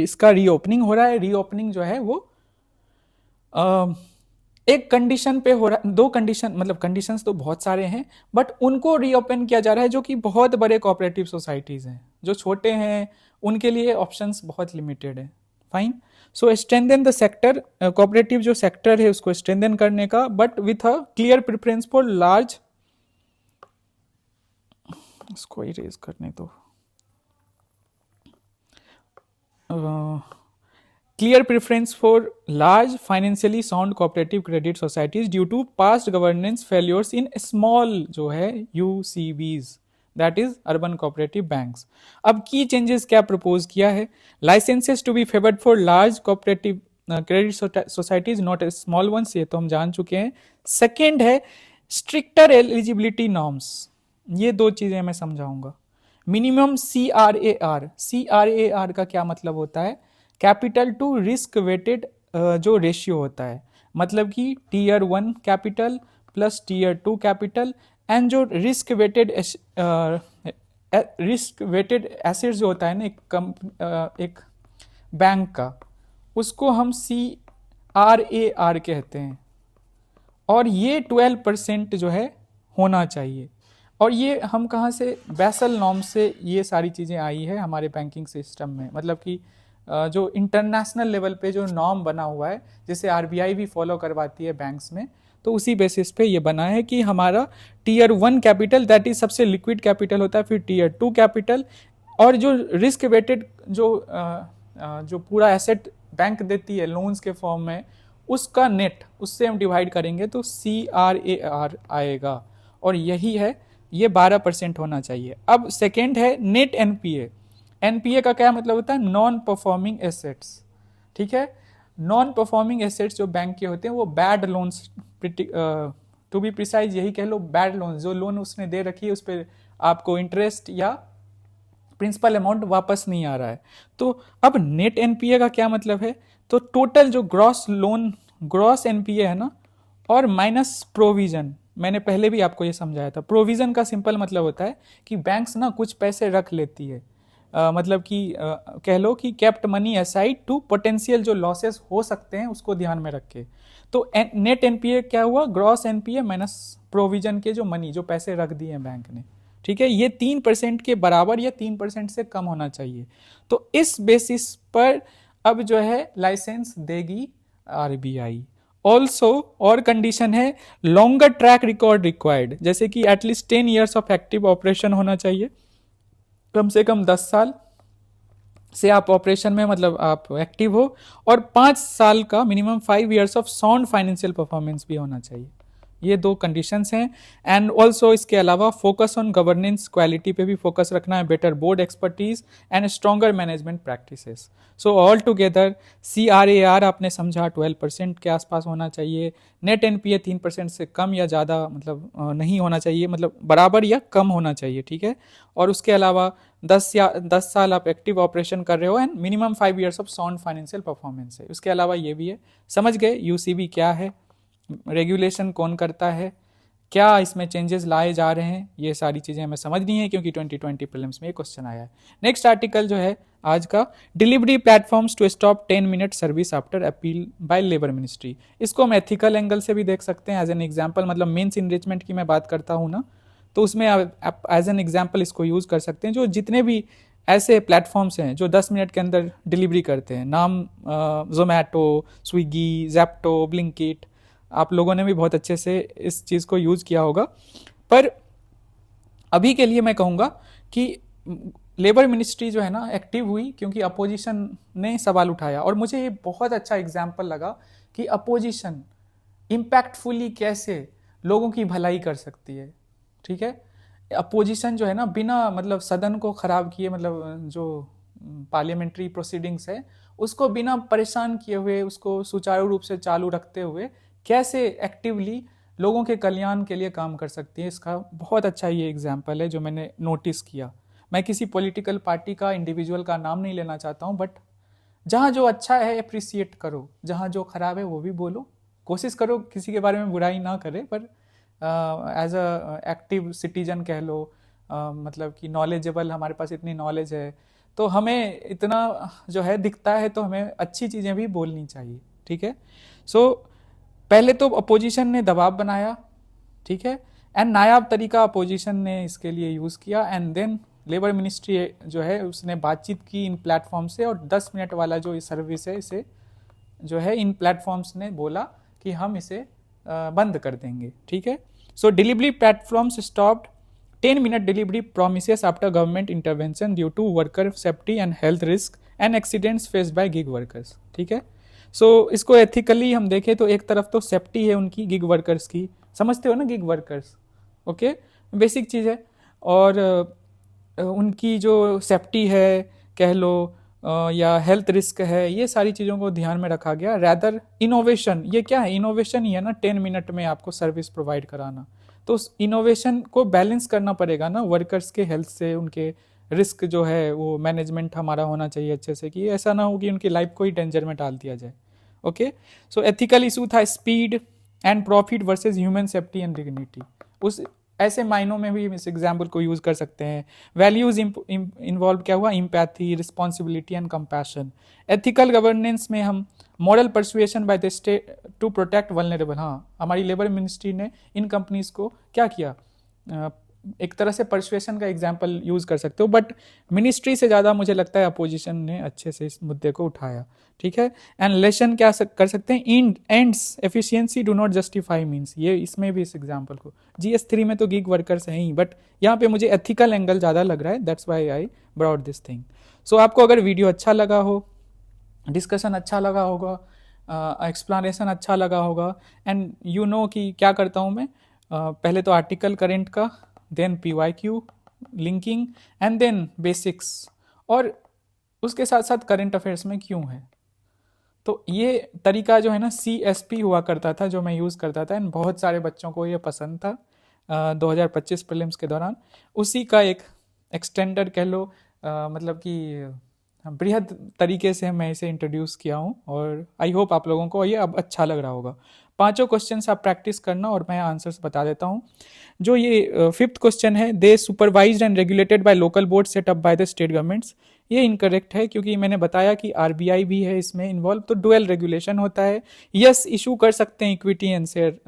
इसका रीओपनिंग हो रहा है। रीओपनिंग जो है वो एक कंडीशन पे हो रहा है, दो कंडीशन, मतलब कंडीशंस तो बहुत सारे हैं, बट उनको रीओपन किया जा रहा है जो कि बहुत बड़े कोऑपरेटिव सोसाइटीज हैं। जो छोटे हैं उनके लिए ऑप्शंस बहुत लिमिटेड है। Fine, so strengthen the sector, cooperative जो सेक्टर है उसको स्ट्रेंथन करने का, but with a clear preference for large, इसको इरेज करने दो, clear preference for large financially sound cooperative credit societies due to past governance failures in small जो है UCBs, that is urban cooperative banks. अब की changes क्या propose किया है? Licenses to be favored for large cooperative credit societies, not small ones, ये तो हम जान चुके हैं। Second है stricter eligibility norms, ये दो चीजें मैं समझाऊंगा। मिनिमम CRAR, CRAR का क्या मतलब होता है? कैपिटल टू रिस्क वेटेड जो रेशियो होता है, मतलब कि tier 1 capital plus tier 2 capital, and जो रिस्क वेटेड एसेट्स जो होता है ना एक बैंक का, उसको हम CRAR कहते हैं। और ये 12% जो है होना चाहिए। और ये हम कहाँ से, बेसल नॉर्म से ये सारी चीज़ें आई है हमारे बैंकिंग सिस्टम में, मतलब कि जो इंटरनेशनल लेवल पे जो नॉर्म बना हुआ है जिसे आरबीआई भी फॉलो करवाती है बैंक्स में, तो उसी बेसिस पे ये बना है कि हमारा टीयर 1 कैपिटल, दैट इज सबसे लिक्विड कैपिटल होता है, फिर टीयर 2 कैपिटल, और जो रिस्क वेटेड जो पूरा एसेट बैंक देती है लोन्स के फॉर्म में, उसका नेट उससे हम डिवाइड करेंगे तो CRAR आएगा, और यही है, ये 12% होना चाहिए। अब सेकेंड है नेट एनपीए। एनपीए का क्या मतलब होता है? Non performing assets. ठीक है, नॉन परफॉर्मिंग एसेट्स जो बैंक के होते हैं वो bad loans, to be precise यही कह लो, बैड लोन, जो लोन उसने दे रखी है उस पर आपको इंटरेस्ट या प्रिंसिपल अमाउंट वापस नहीं आ रहा है। तो अब नेट एनपीए का क्या मतलब है? तो टोटल जो ग्रॉस लोन, ग्रॉस एनपीए है ना, और माइनस प्रोविजन। मैंने पहले भी आपको ये समझाया था, प्रोविजन का सिंपल मतलब होता है कि बैंक्स ना कुछ पैसे रख लेती है मतलब कि कह लो कि kept money aside to potential जो लॉसेस हो सकते हैं उसको ध्यान में रख के। तो नेट एनपीए क्या हुआ, ग्रॉस एनपीए माइनस प्रोविजन के जो मनी जो पैसे रख दिए हैं बैंक ने, ठीक है, ये 3% के बराबर या 3% से कम होना चाहिए। तो इस बेसिस पर अब जो है लाइसेंस देगी आरबीआई। ऑल्सो और कंडीशन है लॉन्गर ट्रैक रिकॉर्ड रिक्वायर्ड, जैसे कि at least 10 years of active operation होना चाहिए, कम से कम 10 साल से आप ऑपरेशन में मतलब आप एक्टिव हो, और 5 साल का minimum 5 years of sound financial performance भी होना चाहिए। ये 2 कंडीशंस हैं। एंड ऑल्सो इसके अलावा फोकस ऑन गवर्नेंस क्वालिटी पे भी फोकस रखना है, better board expertise and stronger management practices. So all together CRAR आपने समझा 12% के आसपास होना चाहिए, नेट एनपीए 3% से कम या ज़्यादा मतलब नहीं होना चाहिए, मतलब बराबर या कम होना चाहिए, ठीक है। और उसके अलावा 10 साल आप एक्टिव ऑपरेशन कर रहे हो, and minimum 5 years of sound financial performance है। उसके अलावा ये भी है, समझ गए यूसीबी क्या है, रेगुलेशन कौन करता है, क्या इसमें चेंजेस लाए जा रहे हैं, ये सारी चीज़ें हमें समझनी है क्योंकि 2020 प्रीलिम्स में ये क्वेश्चन आया है। नेक्स्ट आर्टिकल जो है आज का, delivery platforms to stop 10 minute service after appeal by labour ministry. इसको हम एथिकल एंगल से भी देख सकते हैं एज एन एग्जाम्पल, मतलब मेंस इनरिचमेंट की मैं बात करता हूँ ना, तो उसमें आप एज एन एग्जाम्पल इसको यूज़ कर सकते हैं। जो जितने भी ऐसे प्लेटफॉर्म्स हैं जो 10 मिनट के अंदर डिलीवरी करते हैं, नाम जोमेटो, स्विगी, जैप्टो, ब्लिंकिट, आप लोगों ने भी बहुत अच्छे से इस चीज़ को यूज़ किया होगा। पर अभी के लिए मैं कहूँगा कि लेबर मिनिस्ट्री जो है ना एक्टिव हुई क्योंकि अपोजिशन ने सवाल उठाया, और मुझे ये बहुत अच्छा एग्जाम्पल लगा कि अपोजिशन इम्पैक्टफुली कैसे लोगों की भलाई कर सकती है, ठीक है। अपोजिशन जो है ना बिना मतलब सदन को ख़राब किए, मतलब जो पार्लियामेंट्री प्रोसीडिंग्स है उसको बिना परेशान किए हुए, उसको सुचारू रूप से चालू रखते हुए कैसे एक्टिवली लोगों के कल्याण के लिए काम कर सकती है, इसका बहुत अच्छा ये एग्जाम्पल है जो मैंने नोटिस किया। मैं किसी पॉलिटिकल पार्टी का, इंडिविजुअल का नाम नहीं लेना चाहता हूँ, बट जहाँ जो अच्छा है अप्रिसिएट करो, जहाँ जो खराब है वो भी बोलो, कोशिश करो किसी के बारे में बुराई ना करे, पर एज अ एक्टिव सिटीजन कह लो, मतलब कि नॉलेजेबल, हमारे पास इतनी नॉलेज है तो हमें इतना जो है दिखता है तो हमें अच्छी चीज़ें भी बोलनी चाहिए, ठीक है। सो पहले तो अपोजिशन ने दबाव बनाया, ठीक है, एंड नायाब तरीका अपोजिशन ने इसके लिए यूज़ किया, एंड देन लेबर मिनिस्ट्री जो है उसने बातचीत की इन प्लेटफॉर्म से, और 10 मिनट वाला जो सर्विस है इसे जो है इन प्लेटफॉर्म्स ने बोला कि हम इसे बंद कर देंगे, ठीक है। So delivery platforms stopped 10 minute delivery promises after government intervention due to worker safety and health risk and accidents faced by gig workers, ठीक है। सो इसको एथिकली हम देखें तो एक तरफ तो सेफ्टी है उनकी, गिग वर्कर्स की, समझते हो ना गिग वर्कर्स, ओके, बेसिक चीज़ है, और उनकी जो सेफ्टी है कह लो या हेल्थ रिस्क है, ये सारी चीज़ों को ध्यान में रखा गया। रैदर इनोवेशन, ये क्या है, इनोवेशन ही है ना 10 मिनट में आपको सर्विस प्रोवाइड कराना, तो उस इनोवेशन को बैलेंस करना पड़ेगा ना वर्कर्स के हेल्थ से, उनके रिस्क जो है वो मैनेजमेंट हमारा होना चाहिए अच्छे से, कि ऐसा ना हो कि उनकी लाइफ को ही डेंजर में डाल दिया जाए, ओके। सो एथिकल इशू था speed and profit versus human safety and dignity, उस ऐसे मायनों में भी इस एग्जाम्पल को यूज़ कर सकते हैं। वैल्यूज इन्वॉल्व क्या हुआ, empathy, responsibility and compassion. Ethical governance में हम moral persuasion by the state to protect vulnerable, हाँ हमारी लेबर मिनिस्ट्री ने इन कंपनीज को क्या किया, एक तरह से परसुएशन का एग्जाम्पल यूज़ कर सकते हो, बट मिनिस्ट्री से ज़्यादा मुझे लगता है अपोजिशन ने अच्छे से इस मुद्दे को उठाया, ठीक है। एंड लेसन क्या कर सकते हैं, in ends efficiency do not justify means, ये इसमें भी इस एग्जाम्पल को, GS3 में तो गिग वर्कर्स हैं ही, बट यहाँ पे मुझे एथिकल एंगल ज़्यादा लग रहा है, that's why I brought this thing. So आपको अगर वीडियो अच्छा लगा हो, डिस्कशन अच्छा लगा होगा, एक्सप्लेनेशन अच्छा लगा होगा, एंड यू नो कि क्या करता हूँ मैं, पहले तो आर्टिकल करेंट का, then PYQ linking, and then basics, और उसके साथ साथ करंट अफेयर्स में क्यों है। तो ये तरीका जो है ना CSP हुआ करता था जो मैं यूज़ करता था, एंड बहुत सारे बच्चों को ये पसंद था 2025 प्रीलिम्स के दौरान, उसी का एक एक्सटेंडर कह लो, मतलब कि बृहद तरीके से मैं इसे इंट्रोड्यूस किया हूँ, और आई होप आप लोगों को ये अब अच्छा लग रहा होगा। 5 क्वेश्चंस आप प्रैक्टिस करना और मैं आंसर्स बता देता हूँ। जो ये 5th क्वेश्चन है, they supervised and regulated by local board set up by the state governments, ये इनकरेक्ट है, क्योंकि मैंने बताया कि आरबीआई भी है इसमें इन्वॉल्व, तो डुअल रेगुलेशन होता है। यस, इशू कर सकते हैं इक्विटी एंड शेयर,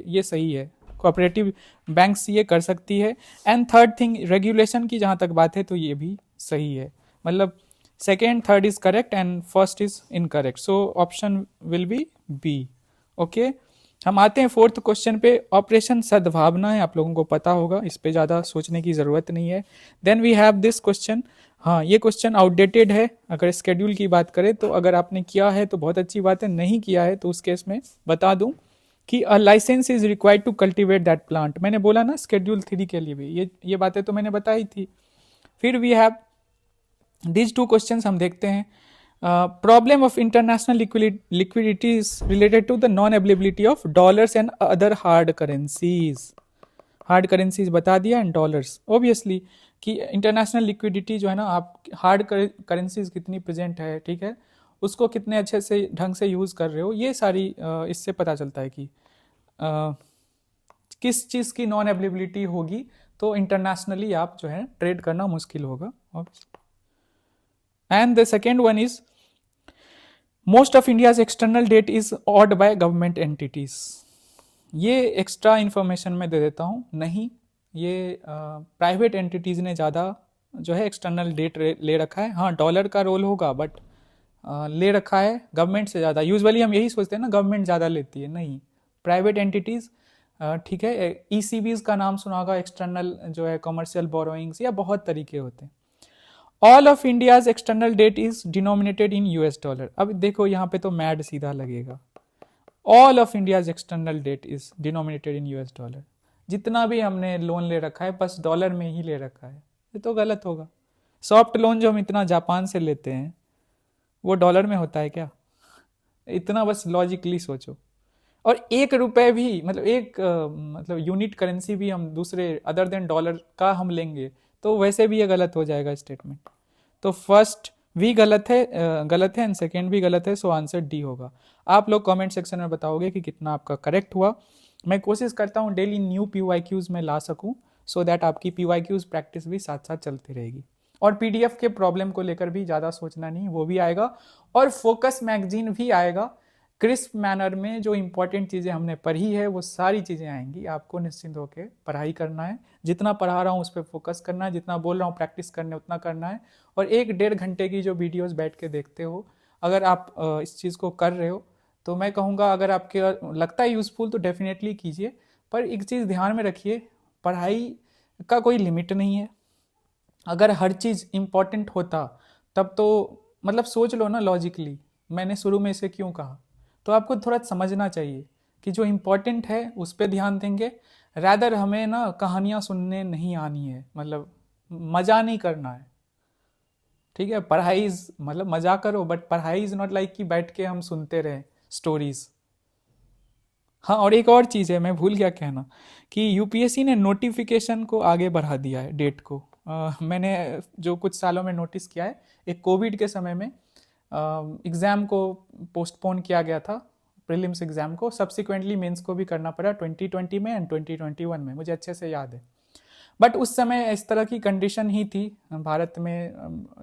ये सही है, कोऑपरेटिव बैंक्स ये कर सकती है। एंड थर्ड थिंग, रेगुलेशन की जहाँ तक बात है तो ये भी सही है, मतलब second third is correct and first is incorrect, so option will be B. Okay, हम आते हैं फोर्थ क्वेश्चन पे। ऑपरेशन सद्भावना है, आप लोगों को पता होगा, इस पे ज़्यादा सोचने की ज़रूरत नहीं है। Then we have this question. हाँ, ये क्वेश्चन आउटडेटेड है अगर स्केड्यूल की बात करें तो। अगर आपने किया है तो बहुत अच्छी बात है, नहीं किया है तो उस केस में बता दूं कि a license is required to cultivate that plant. मैंने बोला ना स्केड्यूल 3 के लिए भी ये बातें तो मैंने बताई थी। फिर we have these two question हम देखते हैं। Problem of international liquidity is related to the non availability of dollars and other hard currencies. Hard currencies बता दिया एंड डॉलर्स, ऑब्वियसली कि इंटरनेशनल लिक्विडिटी जो है ना, आप हार्ड करेंसीज कितनी प्रेजेंट है, ठीक है, उसको कितने अच्छे से ढंग से यूज़ कर रहे हो, ये सारी इससे पता चलता है कि किस चीज़ की नॉन अवेलेबिलिटी होगी तो इंटरनेशनली आप जो है ट्रेड करना मुश्किल होगा। And the second one is most of India's external debt is owed by government entities. ये एक्स्ट्रा इन्फॉर्मेशन मैं दे देता हूँ, नहीं, ये प्राइवेट एंटिटीज ने ज़्यादा जो है एक्सटर्नल डेट ले रखा है। हाँ, डॉलर का रोल होगा बट ले रखा है गवर्नमेंट से ज़्यादा। यूजुअली हम यही सोचते हैं ना, गवर्नमेंट ज़्यादा लेती है, नहीं, प्राइवेट एंटिटीज़, ठीक है। ईसीबीज का नाम सुना होगा, एक्सटर्नल जो है कमर्शियल बोरोइंग्स, या बहुत तरीके होते हैं। All of India's external debt is denominated in US dollar. अब देखो यहाँ पे तो मैड सीधा लगेगा, all of India's external debt is denominated in US dollar. जितना भी हमने लोन ले रखा है बस डॉलर में ही ले रखा है, ये तो गलत होगा। सॉफ्ट लोन जो हम इतना जापान से लेते हैं वो डॉलर में होता है क्या? इतना बस लॉजिकली सोचो। और 1 रुपए भी, मतलब मतलब यूनिट करेंसी भी हम दूसरे अदर देन डॉलर का हम लेंगे तो वैसे भी ये गलत हो जाएगा स्टेटमेंट। तो फर्स्ट भी गलत है एंड सेकेंड भी गलत है, सो आंसर डी होगा। आप लोग कमेंट सेक्शन में बताओगे कि कितना आपका करेक्ट हुआ। मैं कोशिश करता हूँ डेली न्यू PYQs में ला सकूँ, सो दैट आपकी PYQs प्रैक्टिस भी साथ साथ चलती रहेगी। और PDF के प्रॉब्लम को लेकर भी ज़्यादा सोचना नहीं, वो भी आएगा। और फोकस मैगजीन भी आएगा, क्रिस्प मैनर में जो इंपॉर्टेंट चीज़ें हमने पढ़ी है वो सारी चीज़ें आएंगी। आपको निश्चिंत होकर पढ़ाई करना है, जितना पढ़ा रहा हूँ उस पर फोकस करना है, जितना बोल रहा हूँ प्रैक्टिस करने उतना करना है। और 1-1.5 घंटे की जो वीडियोस बैठ के देखते हो, अगर आप इस चीज़ को कर रहे हो तो मैं कहूँगा अगर आपके लगता है यूज़फुल तो डेफिनेटली कीजिए। पर एक चीज़ ध्यान में रखिए, पढ़ाई का कोई लिमिट नहीं है। अगर हर चीज़ इम्पॉर्टेंट होता तब तो मतलब सोच लो ना लॉजिकली, मैंने शुरू में इसे क्यों कहा। तो आपको थोड़ा समझना चाहिए कि जो इम्पोर्टेंट है उस पर ध्यान देंगे, रैदर हमें ना कहानियाँ सुनने नहीं आनी है, मतलब मज़ा नहीं करना है, ठीक है। पढ़ाई मतलब मज़ा करो, बट पढ़ाई इज़ नॉट लाइक कि बैठ के हम सुनते रहें स्टोरीज। हाँ, और एक और चीज़ है, मैं भूल गया कहना कि यूपीएससी ने नोटिफिकेशन को आगे बढ़ा दिया है, डेट को। मैंने जो कुछ सालों में नोटिस किया है, एक कोविड के समय में एग्ज़ाम को पोस्टपोन किया गया था, प्रीलिम्स एग्ज़ाम को। सब्सिक्वेंटली मेंस को भी करना पड़ा 2020 में एंड 2021 में, मुझे अच्छे से याद है। बट उस समय इस तरह की कंडीशन ही थी भारत में,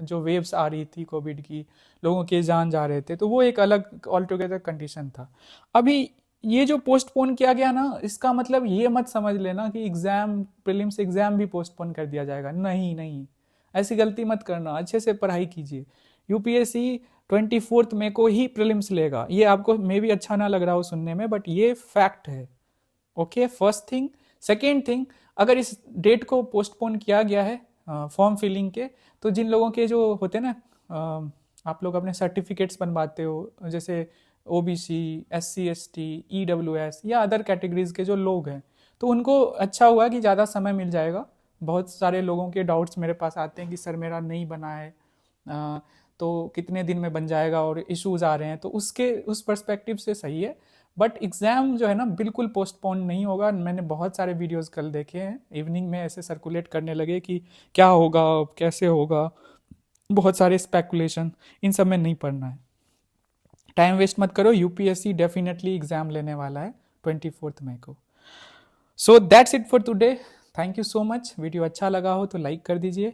जो वेव्स आ रही थी कोविड की, लोगों के जान जा रहे थे, तो वो एक अलग ऑल टुगेदर कंडीशन था। अभी ये जो पोस्टपोन किया गया ना, इसका मतलब ये मत समझ लेना कि एग्ज़ाम, प्रीलिम्स एग्ज़ाम भी पोस्टपोन कर दिया जाएगा। नहीं नहीं, ऐसी गलती मत करना, अच्छे से पढ़ाई कीजिए। यूपीएससी 24 मई को ही प्रीलिम्स लेगा। ये आपको मे भी अच्छा ना लग रहा हो सुनने में, बट ये फैक्ट है। Okay, first thing. Second thing, अगर इस डेट को पोस्टपोन किया गया है फॉर्म फिलिंग के, तो जिन लोगों के जो होते हैं ना, आप लोग अपने सर्टिफिकेट्स बनवाते हो, जैसे OBC, SC ST, EWS या अदर कैटेगरीज के जो लोग हैं, तो उनको अच्छा हुआ कि ज़्यादा समय मिल जाएगा। बहुत सारे लोगों के डाउट्स मेरे पास आते हैं कि सर मेरा नहीं बना है, तो कितने दिन में बन जाएगा, और इश्यूज आ रहे हैं, तो उस पर्सपेक्टिव से सही है। बट एग्ज़ाम जो है ना बिल्कुल पोस्टपोन नहीं होगा। मैंने बहुत सारे वीडियोस कल देखे हैं, इवनिंग में ऐसे सर्कुलेट करने लगे कि क्या होगा, कैसे होगा, बहुत सारे स्पेकुलेशन, इन सब में नहीं पढ़ना है। टाइम वेस्ट मत करो, यूपीएससी डेफिनेटली एग्जाम लेने वाला है 24 मई को। So that's it for today, thank you so much. Video अच्छा लगा हो तो लाइक कर दीजिए,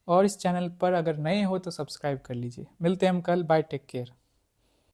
और इस चैनल पर अगर नए हो तो सब्सक्राइब कर लीजिए। मिलते हैं हम कल। Bye, take care.